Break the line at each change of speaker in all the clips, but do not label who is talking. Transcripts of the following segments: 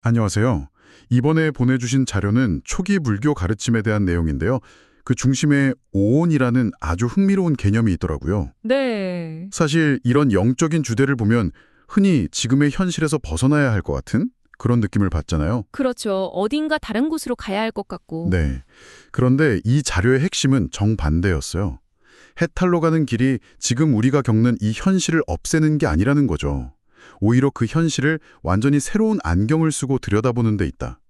안녕하세요. 이번에 보내주신 자료는 초기 불교 가르침에 대한 내용인데요. 그 중심에 오온이라는 아주 흥미로운 개념이 있더라고요.
네.
사실 이런 영적인 주제를 보면 흔히 지금의 현실에서 벗어나야 할 것 같은 그런 느낌을 받잖아요.
그렇죠. 어딘가 다른 곳으로 가야 할 것 같고.
네. 그런데 이 자료의 핵심은 정반대였어요. 해탈로 가는 길이 지금 우리가 겪는 이 현실을 없애는 게 아니라는 거죠. 오히려 그 현실을 완전히 새로운 안경을 쓰고 들여다보는 데 있다.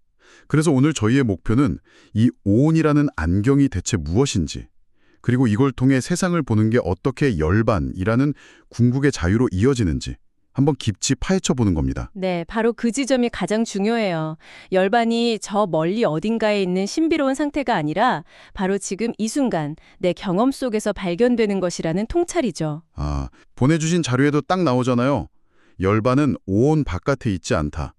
그래서 오늘 저희의 목표는 이 오온이라는 안경이 대체 무엇인지, 그리고 이걸 통해 세상을 보는 게 어떻게 열반이라는 궁극의 자유로 이어지는지 한번 깊이 파헤쳐 보는 겁니다.
네, 바로 그 지점이 가장 중요해요. 열반이 저 멀리 어딘가에 있는 신비로운 상태가 아니라 바로 지금 이 순간 내 경험 속에서 발견되는 것이라는 통찰이죠.
보내주신 자료에도 딱 나오잖아요. 열반은 오온 바깥에 있지 않다.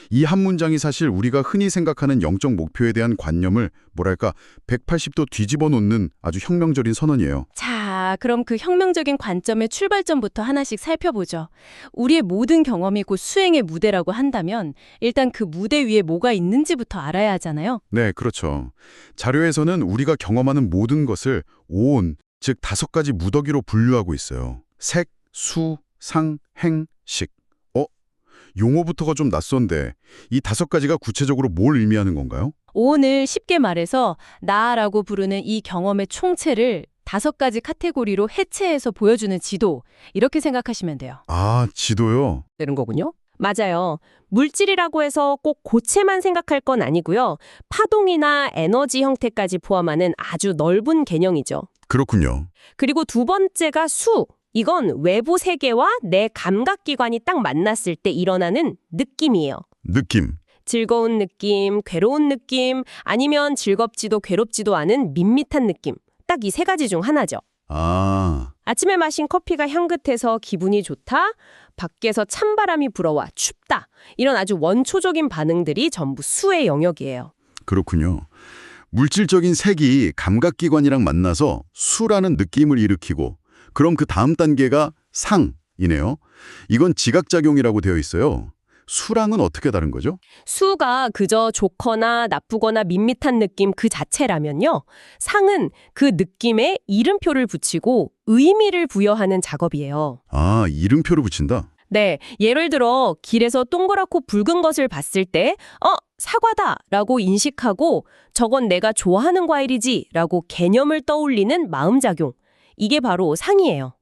이 한 문장이 사실 우리가 흔히 생각하는 영적 목표에 대한 관념을 180도 뒤집어 놓는 아주 혁명적인 선언이에요.
자, 그럼 그 혁명적인 관점의 출발점부터 하나씩 살펴보죠. 우리의 모든 경험이 곧 수행의 무대라고 한다면 일단 그 무대 위에 뭐가 있는지부터 알아야 하잖아요.
네, 그렇죠. 자료에서는 우리가 경험하는 모든 것을 오온, 즉 5가지 무더기로 분류하고 있어요. 색, 수, 상, 행, 식. 용어부터가 좀 낯선데 이 5가지가 구체적으로 뭘 의미하는 건가요?
오늘 쉽게 말해서 나라고 부르는 이 경험의 총체를 5가지 카테고리로 해체해서 보여주는 지도, 이렇게 생각하시면 돼요.
지도요?
되는 거군요. 맞아요. 물질이라고 해서 꼭 고체만 생각할 건 아니고요. 파동이나 에너지 형태까지 포함하는 아주 넓은 개념이죠.
그렇군요.
그리고 두 번째가 수. 이건 외부 세계와 내 감각기관이 딱 만났을 때 일어나는 느낌이에요.
느낌.
즐거운 느낌, 괴로운 느낌, 아니면 즐겁지도 괴롭지도 않은 밋밋한 느낌. 딱 이 3가지 중 하나죠. 아침에 마신 커피가 향긋해서 기분이 좋다, 밖에서 찬바람이 불어와 춥다. 이런 아주 원초적인 반응들이 전부 수의 영역이에요.
그렇군요. 물질적인 색이 감각기관이랑 만나서 수라는 느낌을 일으키고 그럼 그 다음 단계가 상이네요. 이건 지각작용이라고 되어 있어요. 수랑은 어떻게 다른 거죠?
수가 그저 좋거나 나쁘거나 밋밋한 느낌 그 자체라면요. 상은 그 느낌에 이름표를 붙이고 의미를 부여하는 작업이에요.
이름표를 붙인다?
네, 예를 들어 길에서 동그랗고 붉은 것을 봤을 때 사과다라고 인식하고 저건 내가 좋아하는 과일이지 라고 개념을 떠올리는 마음작용. 이게 바로 상이에요.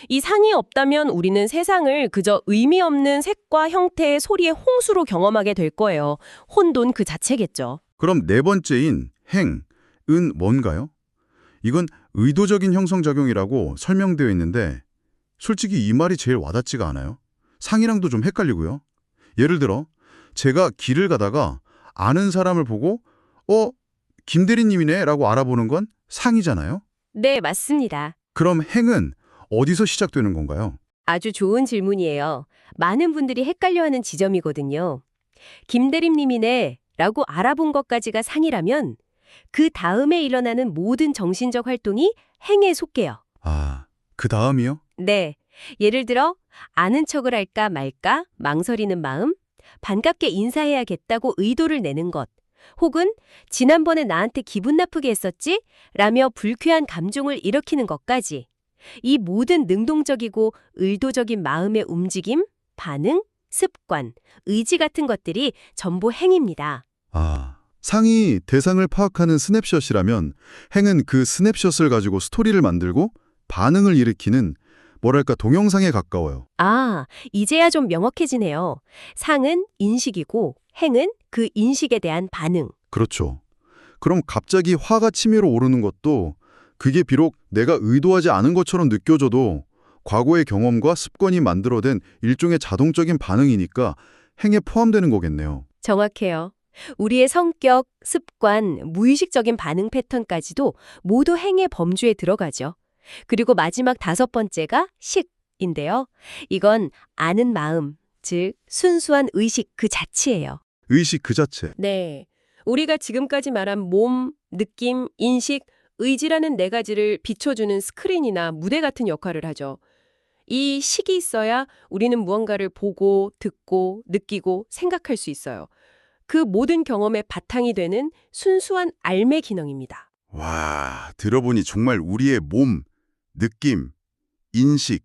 이 상이 없다면 우리는 세상을 그저 의미 없는 색과 형태의 소리의 홍수로 경험하게 될 거예요. 혼돈 그 자체겠죠.
그럼 4번째인 행은 뭔가요? 이건 의도적인 형성작용이라고 설명되어 있는데 솔직히 이 말이 제일 와닿지가 않아요. 상이랑도 좀 헷갈리고요. 예를 들어 제가 길을 가다가 아는 사람을 보고 김 대리님이네 라고 알아보는 건 상이잖아요.
네, 맞습니다.
그럼 행은 어디서 시작되는 건가요?
아주 좋은 질문이에요. 많은 분들이 헷갈려하는 지점이거든요. 김대림님이네 라고 알아본 것까지가 상이라면 그 다음에 일어나는 모든 정신적 활동이 행에 속해요.
그 다음이요?
네. 예를 들어 아는 척을 할까 말까 망설이는 마음, 반갑게 인사해야겠다고 의도를 내는 것, 혹은 지난번에 나한테 기분 나쁘게 했었지? 라며 불쾌한 감정을 일으키는 것까지. 이 모든 능동적이고 의도적인 마음의 움직임, 반응, 습관, 의지 같은 것들이 전부 행입니다.
상이 대상을 파악하는 스냅샷이라면 행은 그 스냅샷을 가지고 스토리를 만들고 반응을 일으키는 동영상에 가까워요.
이제야 좀 명확해지네요. 상은 인식이고 행은 그 인식에 대한 반응.
그렇죠. 그럼 갑자기 화가 치밀어 오르는 것도 그게 비록 내가 의도하지 않은 것처럼 느껴져도 과거의 경험과 습관이 만들어낸 일종의 자동적인 반응이니까 행에 포함되는 거겠네요.
정확해요. 우리의 성격, 습관, 무의식적인 반응 패턴까지도 모두 행의 범주에 들어가죠. 그리고 마지막 5번째가 식인데요. 이건 아는 마음, 즉 순수한 의식 그 자체예요.
의식 그 자체.
네. 우리가 지금까지 말한 몸, 느낌, 인식, 의지라는 4가지를 비춰주는 스크린이나 무대 같은 역할을 하죠. 이 식이 있어야 우리는 무언가를 보고, 듣고, 느끼고, 생각할 수 있어요. 그 모든 경험의 바탕이 되는 순수한 알매 기능입니다.
와, 들어보니 정말 우리의 몸, 느낌, 인식,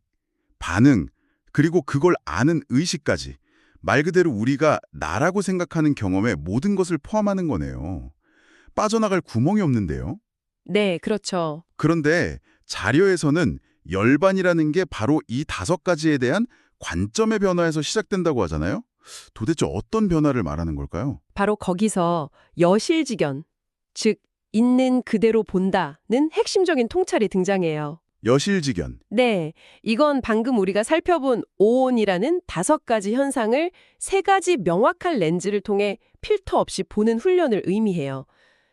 반응, 그리고 그걸 아는 의식까지 말 그대로 우리가 나라고 생각하는 경험의 모든 것을 포함하는 거네요. 빠져나갈 구멍이 없는데요.
네, 그렇죠.
그런데 자료에서는 열반이라는 게 바로 이 5가지에 대한 관점의 변화에서 시작된다고 하잖아요. 도대체 어떤 변화를 말하는 걸까요?
바로 거기서 여실직연, 즉 있는 그대로 본다는 핵심적인 통찰이 등장해요.
여실직연.
네, 이건 방금 우리가 살펴본 오온이라는 5가지 현상을 3가지 명확한 렌즈를 통해 필터 없이 보는 훈련을 의미해요.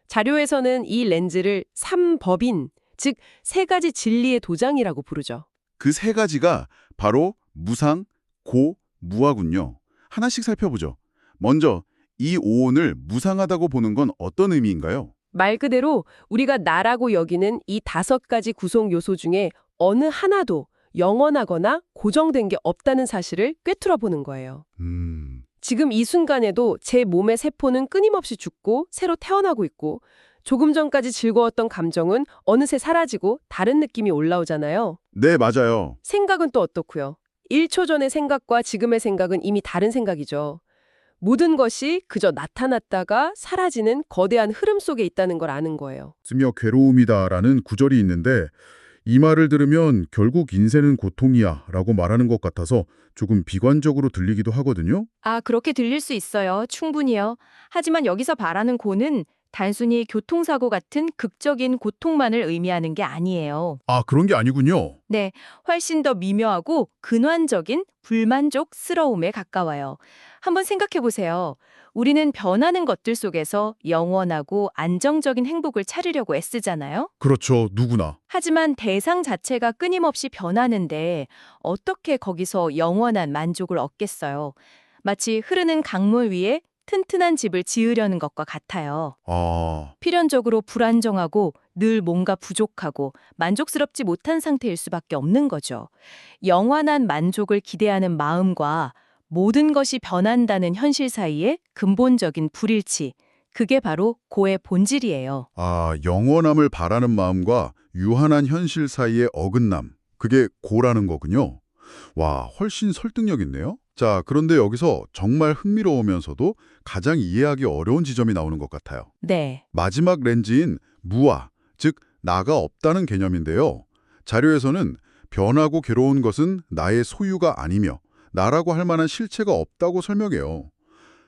자료에서는 이 렌즈를 3법인, 즉 3가지 진리의 도장이라고 부르죠.
그 3가지가 바로 무상, 고, 무하군요. 하나씩 살펴보죠. 먼저 이 오온을 무상하다고 보는 건 어떤 의미인가요?
말 그대로 우리가 나라고 여기는 이 5가지 구성 요소 중에 어느 하나도 영원하거나 고정된 게 없다는 사실을 꿰뚫어 보는 거예요. 지금 이 순간에도 제 몸의 세포는 끊임없이 죽고 새로 태어나고 있고 조금 전까지 즐거웠던 감정은 어느새 사라지고 다른 느낌이 올라오잖아요.
네, 맞아요.
생각은 또 어떻고요? 1초 전의 생각과 지금의 생각은 이미 다른 생각이죠. 모든 것이 그저 나타났다가 사라지는 거대한 흐름 속에 있다는 걸 아는 거예요.
쓰며 괴로움이다라는 구절이 있는데 이 말을 들으면 결국 인생은 고통이야 라고 말하는 것 같아서 조금 비관적으로 들리기도 하거든요.
아, 그렇게 들릴 수 있어요. 충분히요. 하지만 여기서 말하는 고는 단순히 교통사고 같은 극적인 고통만을 의미하는 게 아니에요.
아, 그런 게 아니군요.
네, 훨씬 더 미묘하고 근원적인 불만족스러움에 가까워요. 한번 생각해 보세요. 우리는 변하는 것들 속에서 영원하고 안정적인 행복을 찾으려고 애쓰잖아요.
그렇죠. 누구나.
하지만 대상 자체가 끊임없이 변하는데 어떻게 거기서 영원한 만족을 얻겠어요? 마치 흐르는 강물 위에 튼튼한 집을 지으려는 것과 같아요.
아,
필연적으로 불안정하고 늘 뭔가 부족하고 만족스럽지 못한 상태일 수밖에 없는 거죠. 영원한 만족을 기대하는 마음과 모든 것이 변한다는 현실 사이의 근본적인 불일치, 그게 바로 고의 본질이에요.
영원함을 바라는 마음과 유한한 현실 사이의 어긋남. 그게 고라는 거군요. 와, 훨씬 설득력 있네요. 자, 그런데 여기서 정말 흥미로우면서도 가장 이해하기 어려운 지점이 나오는 것 같아요.
네.
마지막 렌즈인 무아, 즉 나가 없다는 개념인데요. 자료에서는 변하고 괴로운 것은 나의 소유가 아니며 나라고 할 만한 실체가 없다고 설명해요.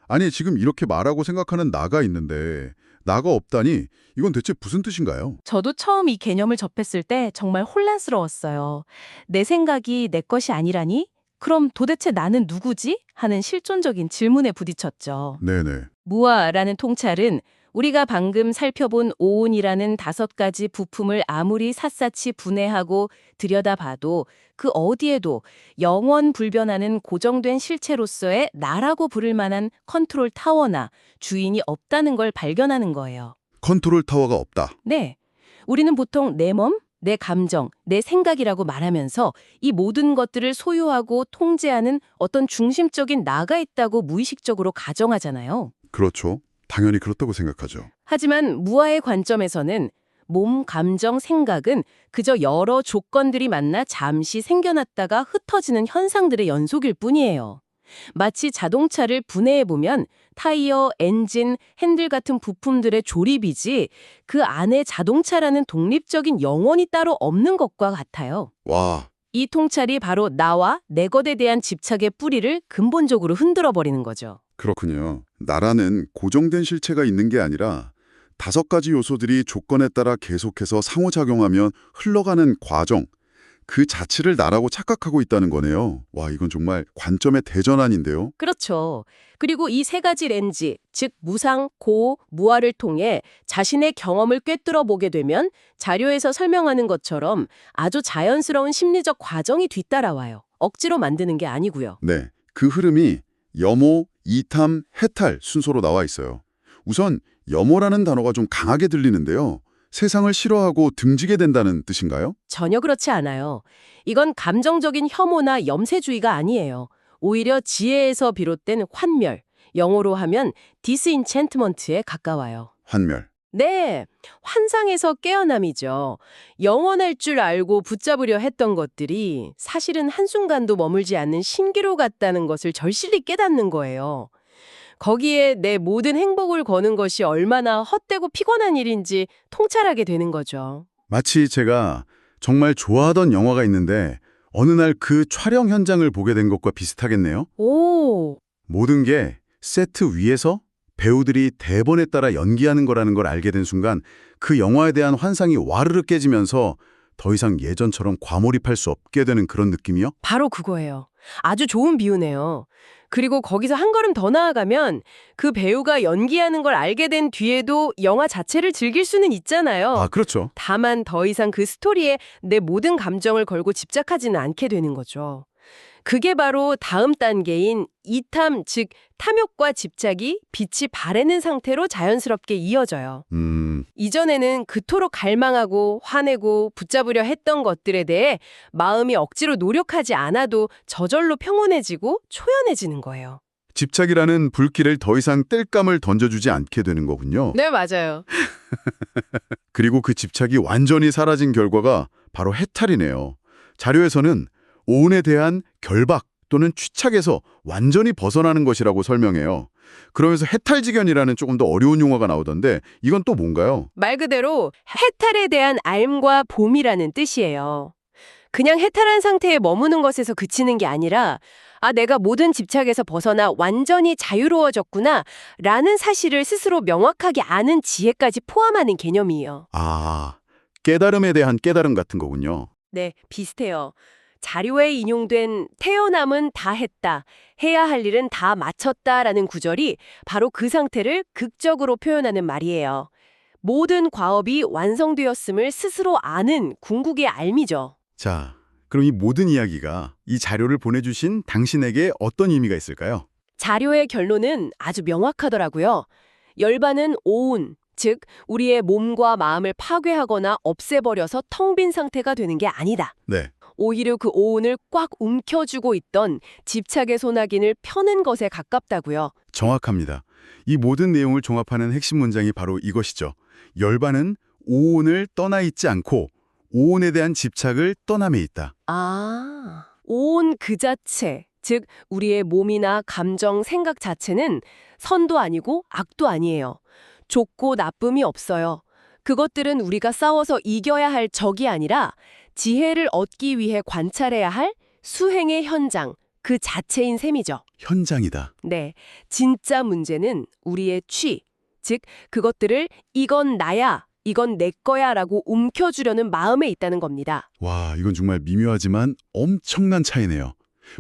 아니, 지금 이렇게 말하고 생각하는 나가 있는데 나가 없다니 이건 대체 무슨 뜻인가요?
저도 처음 이 개념을 접했을 때 정말 혼란스러웠어요. 내 생각이 내 것이 아니라니? 그럼 도대체 나는 누구지? 하는 실존적인 질문에 부딪혔죠.
네네.
무아라는 통찰은 우리가 방금 살펴본 오온이라는 5가지 부품을 아무리 샅샅이 분해하고 들여다봐도 그 어디에도 영원 불변하는 고정된 실체로서의 나라고 부를 만한 컨트롤 타워나 주인이 없다는 걸 발견하는 거예요.
컨트롤 타워가 없다.
네. 우리는 보통 내 몸, 내 감정, 내 생각이라고 말하면서 이 모든 것들을 소유하고 통제하는 어떤 중심적인 나가 있다고 무의식적으로 가정하잖아요.
그렇죠. 당연히 그렇다고 생각하죠.
하지만 무아의 관점에서는 몸, 감정, 생각은 그저 여러 조건들이 만나 잠시 생겨났다가 흩어지는 현상들의 연속일 뿐이에요. 마치 자동차를 분해해보면 타이어, 엔진, 핸들 같은 부품들의 조립이지 그 안에 자동차라는 독립적인 영혼이 따로 없는 것과 같아요.
와,
이 통찰이 바로 나와 내 것에 대한 집착의 뿌리를 근본적으로 흔들어버리는 거죠.
그렇군요. 나라는 고정된 실체가 있는 게 아니라 5가지 요소들이 조건에 따라 계속해서 상호작용하며 흘러가는 과정, 그 자체를 나라고 착각하고 있다는 거네요. 와, 이건 정말 관점의 대전환인데요.
그렇죠. 그리고 이 3가지 렌즈, 즉 무상, 고, 무아를 통해 자신의 경험을 꿰뚫어 보게 되면 자료에서 설명하는 것처럼 아주 자연스러운 심리적 과정이 뒤따라와요. 억지로 만드는 게 아니고요.
네, 그 흐름이 염호, 이탐, 해탈 순서로 나와 있어요. 우선 염호라는 단어가 좀 강하게 들리는데요. 세상을 싫어하고 등지게 된다는 뜻인가요?
전혀 그렇지 않아요. 이건 감정적인 혐오나 염세주의가 아니에요. 오히려 지혜에서 비롯된 환멸, 영어로 하면 디스인챈트먼트에 가까워요.
환멸.
네, 환상에서 깨어남이죠. 영원할 줄 알고 붙잡으려 했던 것들이 사실은 한순간도 머물지 않는 신기루 같다는 것을 절실히 깨닫는 거예요. 거기에 내 모든 행복을 거는 것이 얼마나 헛되고 피곤한 일인지 통찰하게 되는 거죠.
마치 제가 정말 좋아하던 영화가 있는데 어느 날 그 촬영 현장을 보게 된 것과 비슷하겠네요.
오,
모든 게 세트 위에서 배우들이 대본에 따라 연기하는 거라는 걸 알게 된 순간 그 영화에 대한 환상이 와르르 깨지면서 더 이상 예전처럼 과몰입할 수 없게 되는 그런 느낌이요?
바로 그거예요. 아주 좋은 비유네요. 그리고 거기서 한 걸음 더 나아가면 그 배우가 연기하는 걸 알게 된 뒤에도 영화 자체를 즐길 수는 있잖아요.
아, 그렇죠.
다만 더 이상 그 스토리에 내 모든 감정을 걸고 집착하지는 않게 되는 거죠. 그게 바로 다음 단계인 이탐, 즉 탐욕과 집착이 빛이 바래는 상태로 자연스럽게 이어져요. 이전에는 그토록 갈망하고 화내고 붙잡으려 했던 것들에 대해 마음이 억지로 노력하지 않아도 저절로 평온해지고 초연해지는 거예요.
집착이라는 불길을 더 이상 뗄감을 던져주지 않게 되는 거군요.
네, 맞아요.
그리고 그 집착이 완전히 사라진 결과가 바로 해탈이네요. 자료에서는 오운에 대한 결박 또는 취착에서 완전히 벗어나는 것이라고 설명해요. 그러면서 해탈지견이라는 조금 더 어려운 용어가 나오던데 이건 또 뭔가요?
말 그대로 해탈에 대한 알과 봄이라는 뜻이에요. 그냥 해탈한 상태에 머무는 것에서 그치는 게 아니라 내가 모든 집착에서 벗어나 완전히 자유로워졌구나 라는 사실을 스스로 명확하게 아는 지혜까지 포함하는 개념이에요.
아, 깨달음에 대한 깨달음 같은 거군요.
네, 비슷해요. 자료에 인용된 태어남은 다 했다, 해야 할 일은 다 마쳤다라는 구절이 바로 그 상태를 극적으로 표현하는 말이에요. 모든 과업이 완성되었음을 스스로 아는 궁극의 알미죠.
자, 그럼 이 모든 이야기가 이 자료를 보내주신 당신에게 어떤 의미가 있을까요?
자료의 결론은 아주 명확하더라고요. 열반은 오운, 즉 우리의 몸과 마음을 파괴하거나 없애버려서 텅 빈 상태가 되는 게 아니다.
네.
오히려 그 오운을 꽉 움켜쥐고 있던 집착의 소나기를 펴는 것에 가깝다고요.
정확합니다. 이 모든 내용을 종합하는 핵심 문장이 바로 이것이죠. 열반은 오온을 떠나 있지 않고 오온에 대한 집착을 떠남에 있다.
오온 그 자체, 즉 우리의 몸이나 감정, 생각 자체는 선도 아니고 악도 아니에요. 좋고 나쁨이 없어요. 그것들은 우리가 싸워서 이겨야 할 적이 아니라 지혜를 얻기 위해 관찰해야 할 수행의 현장, 그 자체인 셈이죠.
현장이다.
네, 진짜 문제는 우리의 취, 즉 그것들을 이건 나야, 이건 내 거야 라고 움켜쥐려는 마음에 있다는 겁니다.
와, 이건 정말 미묘하지만 엄청난 차이네요.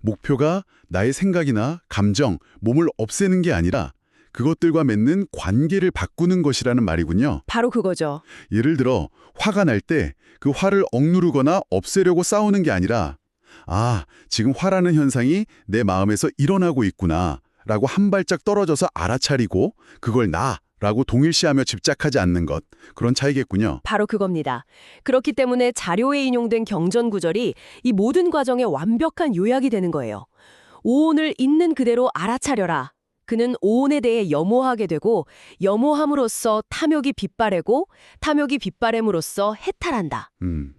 목표가 나의 생각이나 감정, 몸을 없애는 게 아니라 그것들과 맺는 관계를 바꾸는 것이라는 말이군요.
바로 그거죠.
예를 들어 화가 날 때 그 화를 억누르거나 없애려고 싸우는 게 아니라 지금 화라는 현상이 내 마음에서 일어나고 있구나 라고 한 발짝 떨어져서 알아차리고 그걸 나라고 동일시하며 집착하지 않는 것, 그런 차이겠군요.
바로 그겁니다. 그렇기 때문에 자료에 인용된 경전 구절이 이 모든 과정의 완벽한 요약이 되는 거예요. 오온을 있는 그대로 알아차려라. 그는 오온에 대해 염오하게 되고 염오함으로써 탐욕이 빗바래고 탐욕이 빗바램으로써 해탈한다.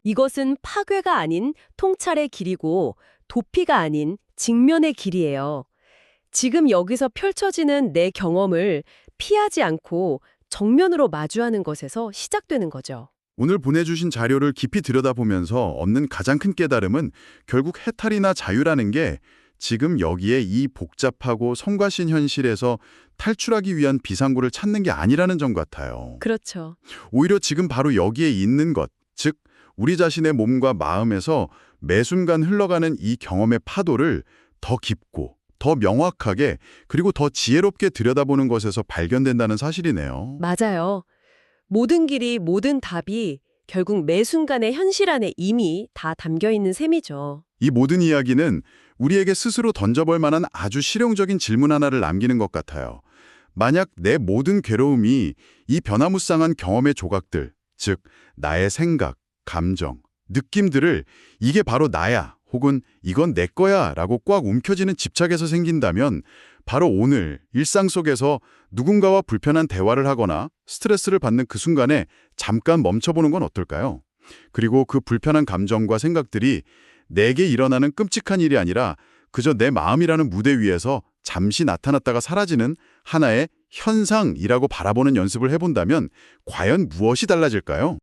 이것은 파괴가 아닌 통찰의 길이고 도피가 아닌 직면의 길이에요. 지금 여기서 펼쳐지는 내 경험을 피하지 않고 정면으로 마주하는 것에서 시작되는 거죠.
오늘 보내주신 자료를 깊이 들여다보면서 얻는 가장 큰 깨달음은 결국 해탈이나 자유라는 게 지금 여기에 이 복잡하고 성가신 현실에서 탈출하기 위한 비상구를 찾는 게 아니라는 점 같아요.
그렇죠.
오히려 지금 바로 여기에 있는 것, 즉 우리 자신의 몸과 마음에서 매 순간 흘러가는 이 경험의 파도를 더 깊고 더 명확하게 그리고 더 지혜롭게 들여다보는 것에서 발견된다는 사실이네요.
맞아요. 모든 길이, 모든 답이 결국 매 순간의 현실 안에 이미 다 담겨 있는 셈이죠.
이 모든 이야기는 우리에게 스스로 던져볼 만한 아주 실용적인 질문 하나를 남기는 것 같아요. 만약 내 모든 괴로움이 이 변화무쌍한 경험의 조각들, 즉, 나의 생각, 감정, 느낌들을 이게 바로 나야 혹은 이건 내 거야 라고 꽉 움켜쥐는 집착에서 생긴다면 바로 오늘 일상 속에서 누군가와 불편한 대화를 하거나 스트레스를 받는 그 순간에 잠깐 멈춰보는 건 어떨까요? 그리고 그 불편한 감정과 생각들이 내게 일어나는 끔찍한 일이 아니라 그저 내 마음이라는 무대 위에서 잠시 나타났다가 사라지는 하나의 현상이라고 바라보는 연습을 해본다면 과연 무엇이 달라질까요?